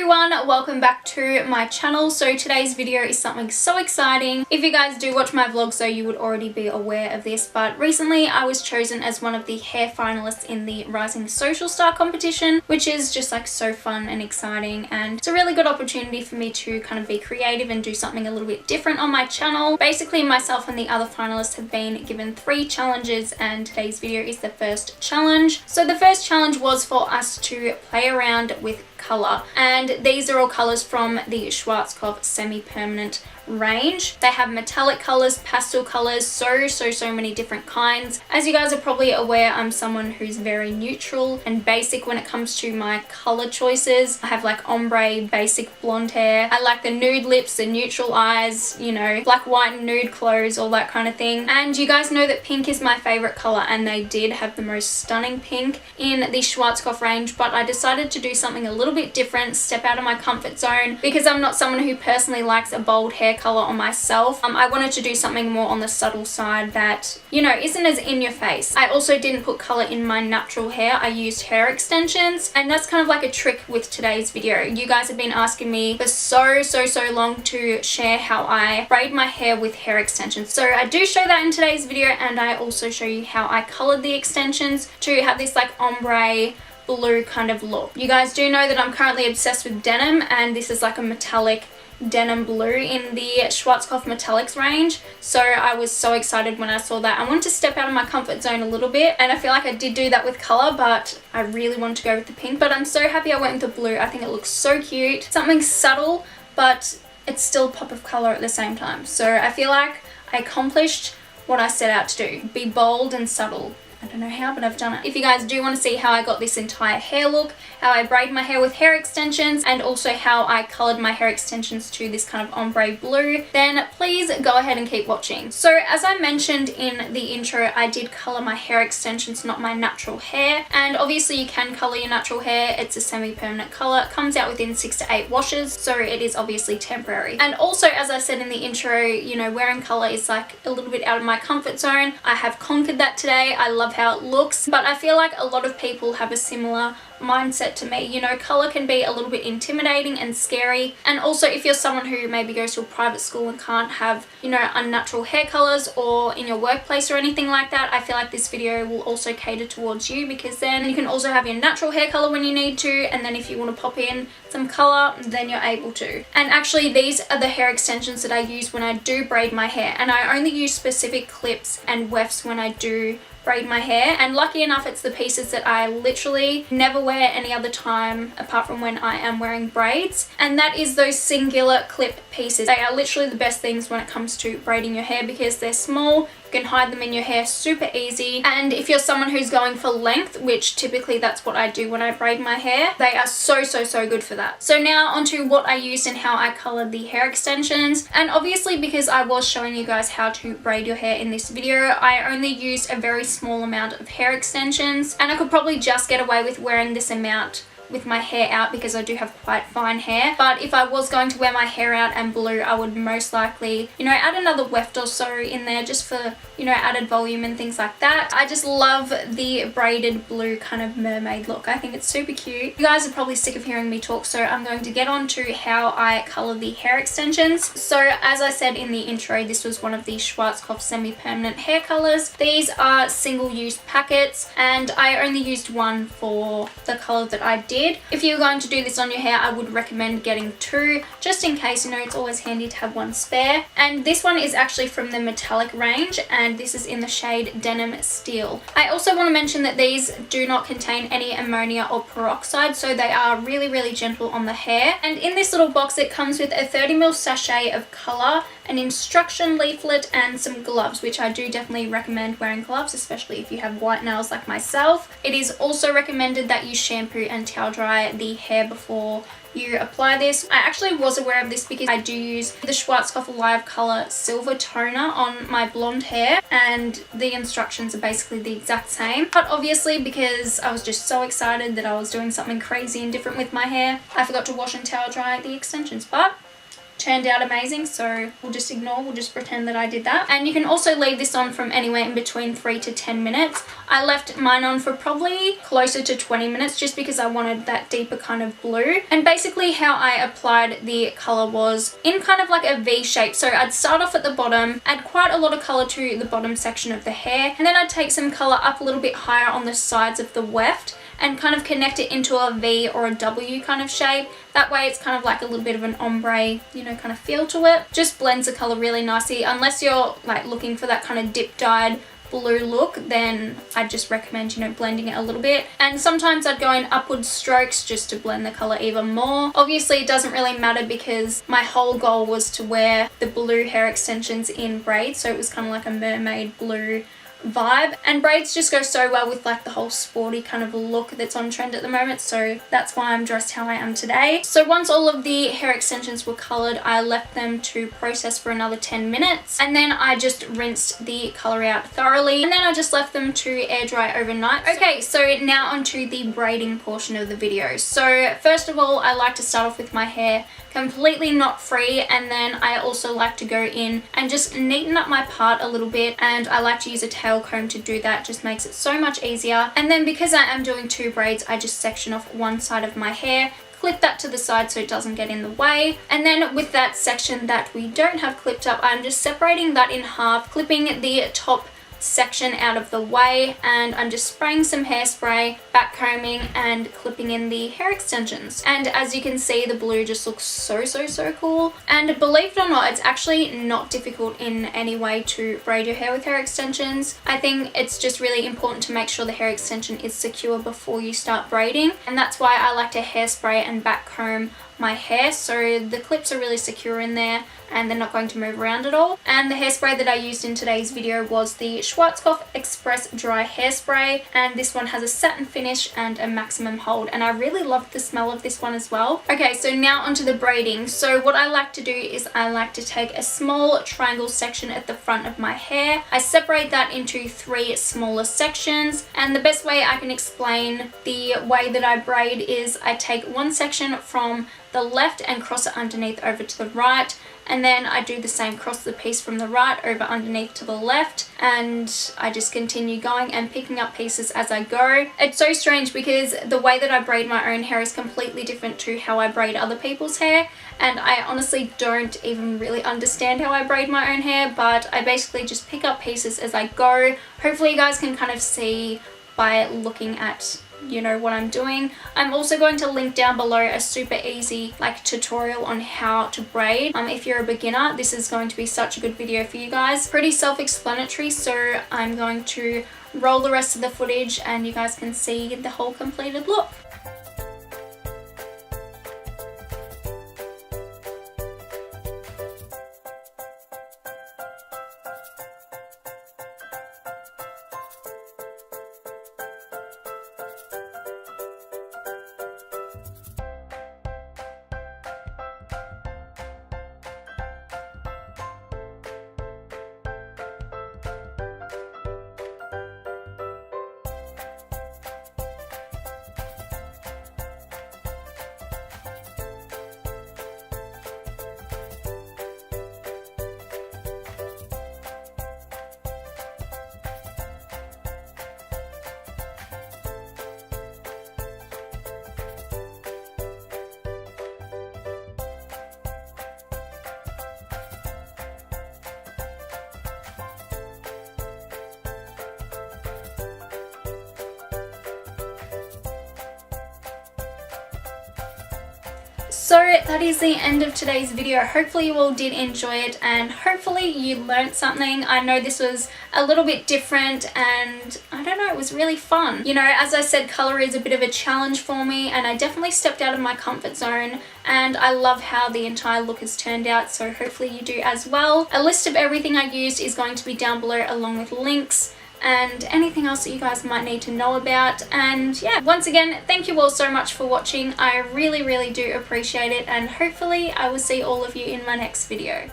everyone, welcome back to my channel. So today's video is something so exciting. If you guys do watch my vlogs though, you would already be aware of this, but recently I was chosen as one of the hair finalists in the Rising Social Star competition, which is just like so fun and exciting, and it's a really good opportunity for me to kind of be creative and do something a little bit different on my channel. Basically, myself and the other finalists have been given 3 challenges, and today's video is the first challenge. So the first challenge was for us to play around with color, and these are all colors from the Schwarzkopf semi-permanent range. They have metallic colors, pastel colors, so many different kinds. As you guys are probably aware, I'm someone who's very neutral and basic when it comes to my color choices. I have like ombre basic blonde hair. I like the nude lips, the neutral eyes, you know, black, white and nude clothes, all that kind of thing. And you guys know that pink is my favorite color, and they did have the most stunning pink in the Schwarzkopf range, but I decided to do something a little bit different, step out of my comfort zone, because I'm not someone who personally likes a bold hair color on myself. I wanted to do something more on the subtle side that, you know, isn't as in your face. I also didn't put color in my natural hair. I used hair extensions, and that's kind of like a trick with today's video. You guys have been asking me for so long to share how I braid my hair with hair extensions. So I do show that in today's video, and I also show you how I colored the extensions to have this like ombre blue kind of look. You guys do know that I'm currently obsessed with denim, and this is like a metallic denim blue in the Schwarzkopf metallics range. So I was so excited when I saw that. I wanted to step out of my comfort zone a little bit, and I feel like I did do that with color, but I really wanted to go with the pink. But I'm so happy I went with the blue. I think it looks so cute. Something subtle, but it's still a pop of color at the same time. So I feel like I accomplished what I set out to do. Be bold and subtle. I don't know how, but I've done it. If you guys do want to see how I got this entire hair look, how I braid my hair with hair extensions, and also how I colored my hair extensions to this kind of ombre blue, then please go ahead and keep watching. So as I mentioned in the intro, I did color my hair extensions, not my natural hair. And obviously you can color your natural hair. It's a semi-permanent color. It comes out within 6 to 8 washes, so it is obviously temporary. And also, as I said in the intro, you know, wearing color is like a little bit out of my comfort zone. I have conquered that today. I love how it looks, but I feel like a lot of people have a similar mindset to me. You know, color can be a little bit intimidating and scary, and also if you're someone who maybe goes to a private school and can't have, you know, unnatural hair colors, or in your workplace or anything like that, I feel like this video will also cater towards you, because then you can also have your natural hair color when you need to, and then if you want to pop in some color, then you're able to. And actually, these are the hair extensions that I use when I do braid my hair, and I only use specific clips and wefts when I do braid my hair, and lucky enough it's the pieces that I literally never wear any other time apart from when I am wearing braids, and that is those singular clip pieces. They are literally the best things when it comes to braiding your hair, because they're small. You can hide them in your hair super easy, and if you're someone who's going for length, which typically that's what I do when I braid my hair, they are so good for that. So now onto what I used and how I colored the hair extensions. And obviously, because I was showing you guys how to braid your hair in this video, I only used a very small amount of hair extensions, and I could probably just get away with wearing this amount with my hair out because I do have quite fine hair. But if I was going to wear my hair out and blue, I would most likely, you know, add another weft or so in there just for, you know, added volume and things like that. I just love the braided blue kind of mermaid look. I think it's super cute. You guys are probably sick of hearing me talk, so I'm going to get on to how I color the hair extensions. So as I said in the intro, this was one of the Schwarzkopf semi-permanent hair colors. These are single-use packets, and I only used one for the color that I did. If you're going to do this on your hair, I would recommend getting 2, just in case, you know, it's always handy to have one spare. And this one is actually from the metallic range, and this is in the shade Denim Steel. I also want to mention that these do not contain any ammonia or peroxide, so they are really gentle on the hair. And in this little box, it comes with a 30ml sachet of color, an instruction leaflet, and some gloves, which I do definitely recommend wearing gloves, especially if you have white nails like myself. It is also recommended that you shampoo and towel dry the hair before you apply this. I actually was aware of this because I do use the Schwarzkopf Live Color Silver Toner on my blonde hair, and the instructions are basically the exact same. But obviously, because I was just so excited that I was doing something crazy and different with my hair, I forgot to wash and towel dry the extensions, but turned out amazing, so we'll just ignore, we'll just pretend that I did that. And you can also leave this on from anywhere in between 3 to 10 minutes. I left mine on for probably closer to 20 minutes just because I wanted that deeper kind of blue. And basically how I applied the colour was in kind of like a V shape. So I'd start off at the bottom, add quite a lot of colour to the bottom section of the hair, and then I'd take some colour up a little bit higher on the sides of the weft and kind of connect it into a V or a W kind of shape. That way it's kind of like a little bit of an ombre, you know, kind of feel to it. Just blends the colour really nicely. Unless you're like looking for that kind of dip dyed blue look, then I'd just recommend, you know, blending it a little bit. And sometimes I'd go in upward strokes just to blend the colour even more. Obviously it doesn't really matter because my whole goal was to wear the blue hair extensions in braids, so it was kind of like a mermaid blue vibe, and braids just go so well with like the whole sporty kind of look that's on trend at the moment, so that's why I'm dressed how I am today. So once all of the hair extensions were coloured, I left them to process for another 10 minutes, and then I just rinsed the colour out thoroughly, and then I just left them to air dry overnight. Okay, so now onto the braiding portion of the video. So first of all, I like to start off with my hair completely knot free, and then I also like to go in and just neaten up my part a little bit, and I like to use a tail comb to do that. Just makes it so much easier. And then because I am doing 2 braids, I just section off one side of my hair, clip that to the side so it doesn't get in the way, and then with that section that we don't have clipped up, I'm just separating that in half, clipping the top section out of the way, and I'm just spraying some hairspray, back combing and clipping in the hair extensions. And as you can see, the blue just looks so cool. And believe it or not, it's actually not difficult in any way to braid your hair with hair extensions. I think it's just really important to make sure the hair extension is secure before you start braiding, and that's why I like to hairspray and back comb my hair so the clips are really secure in there and they're not going to move around at all. And the hairspray that I used in today's video was the Schwarzkopf Express Dry Hairspray, and this one has a satin finish and a maximum hold, and I really loved the smell of this one as well. Okay, so now onto the braiding. So what I like to do is I like to take a small triangle section at the front of my hair. I separate that into 3 smaller sections, and the best way I can explain the way that I braid is I take one section from the left and cross it underneath over to the right, and then I do the same, cross the piece from the right over underneath to the left, and I just continue going and picking up pieces as I go. It's so strange because the way that I braid my own hair is completely different to how I braid other people's hair, and I honestly don't even really understand how I braid my own hair, but I basically just pick up pieces as I go. Hopefully you guys can kind of see by looking at, you know, what I'm doing. I'm also going to link down below a super easy like tutorial on how to braid. If you're a beginner, this is going to be such a good video for you guys. Pretty self-explanatory, so I'm going to roll the rest of the footage and you guys can see the whole completed look. So that is the end of today's video. Hopefully you all did enjoy it and hopefully you learned something. I know this was a little bit different and I don't know, it was really fun. You know, as I said, colour is a bit of a challenge for me and I definitely stepped out of my comfort zone, and I love how the entire look has turned out, so hopefully you do as well. A list of everything I used is going to be down below along with links and anything else that you guys might need to know about. And yeah, once again, thank you all so much for watching. I really do appreciate it, and hopefully I will see all of you in my next video.